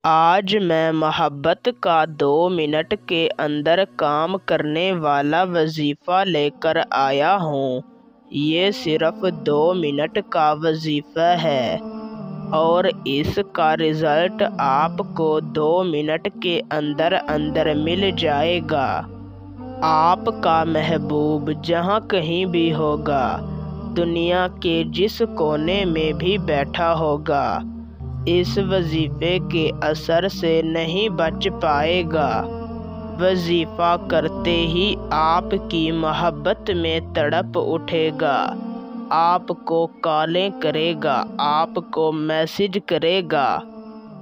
آج میں محبت کا 2 منٹ کے اندر کام کرنے والا وظیفہ لے کر آیا ہوں۔ یہ صرف 2 منٹ کا وظیفہ ہے اور اس کا رزلٹ آپ کو 2 منٹ کے اندر مل جائے گا۔ آپ کا محبوب جہاں کہیں بھی ہوگا، دنیا کے جس کونے میں بھی بیٹھا ہوگا، اس وظیفے کے اثر سے نہیں بچ پائے گا۔ وظیفہ کرتے ہی آپ کی محبت میں تڑپ اٹھے گا، آپ کو کالیں کرے گا، آپ کو میسج کرے گا،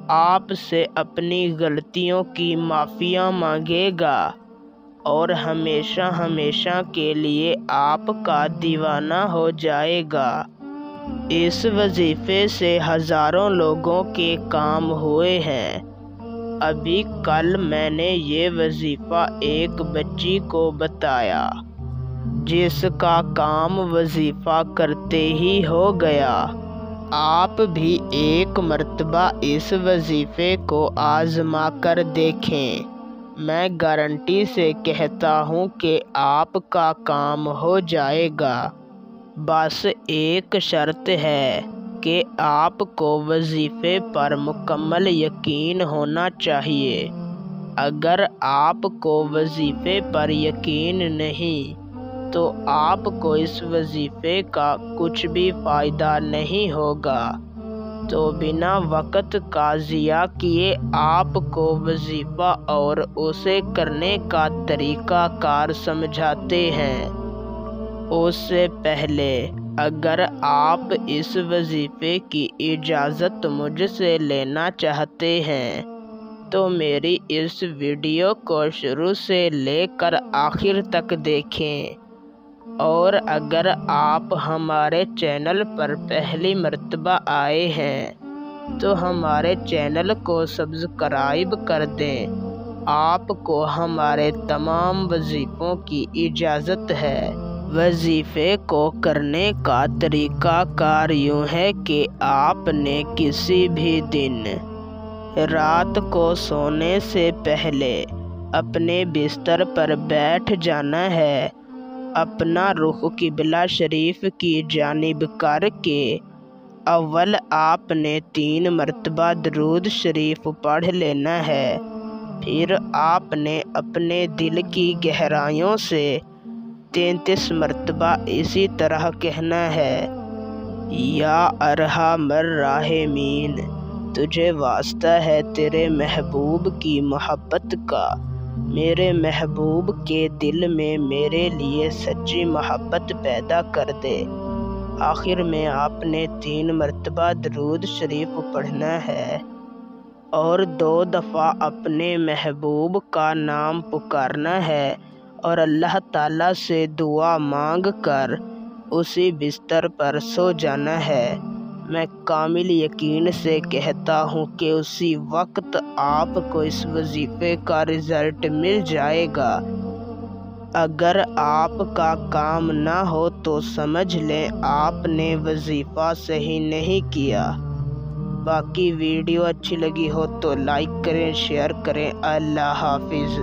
آپ سے اپنی غلطیوں کی معافیاں مانگے گا اور ہمیشہ کے لیے آپ کا دیوانہ ہو جائے گا۔ اس وظیفے سے ہزاروں لوگوں کے کام ہوئے ہیں۔ ابھی کل میں نے یہ وظیفہ ایک بچی کو بتایا، جس کا کام وظیفہ کرتے ہی ہو گیا۔ آپ بھی ایک مرتبہ اس وظیفے کو آزما کر دیکھیں، میں گارنٹی سے کہتا ہوں کہ آپ کا کام ہو جائے گا۔ بس ایک شرط ہے کہ آپ کو وظیفے پر مکمل یقین ہونا چاہیے۔ اگر آپ کو وظیفے پر یقین نہیں تو آپ کو اس وظیفے کا کچھ بھی فائدہ نہیں ہوگا۔ تو بنا وقت کا ضیاع کیے آپ کو وظیفہ اور اسے کرنے کا طریقہ کار سمجھاتے ہیں۔ اس سے پہلے اگر آپ اس وظیفے کی اجازت مجھ سے لینا چاہتے ہیں تو میری اس ویڈیو کو شروع سے لے کر آخر تک دیکھیں، اور اگر آپ ہمارے چینل پر پہلی مرتبہ آئے ہیں تو ہمارے چینل کو سبسکرائب کر دیں۔ آپ کو ہمارے تمام وظیفوں کی اجازت ہے۔ وظیفے کو کرنے کا طریقہ کار یوں ہے کہ آپ نے کسی بھی دن رات کو سونے سے پہلے اپنے بستر پر بیٹھ جانا ہے، اپنا رخ قبلہ شریف کی جانب کر کے اول آپ نے 3 مرتبہ درود شریف پڑھ لینا ہے، پھر آپ نے اپنے دل کی گہرائیوں سے 33 مرتبہ اسی طرح کہنا ہے، یا ارحم الراحمین، تجھے واسطہ ہے تیرے محبوب کی محبت کا، میرے محبوب کے دل میں میرے لیے سچی محبت پیدا کر دے۔ آخر میں آپ نے 3 مرتبہ درود شریف پڑھنا ہے اور 2 دفعہ اپنے محبوب کا نام پکارنا ہے اور اللہ تعالیٰ سے دعا مانگ کر اسی بستر پر سو جانا ہے۔ میں کامل یقین سے کہتا ہوں کہ اسی وقت آپ کو اس وظیفے کا رزلٹ مل جائے گا۔ اگر آپ کا کام نہ ہو تو سمجھ لیں آپ نے وظیفہ صحیح نہیں کیا۔ باقی ویڈیو اچھی لگی ہو تو لائک کریں، شیئر کریں۔ اللہ حافظ۔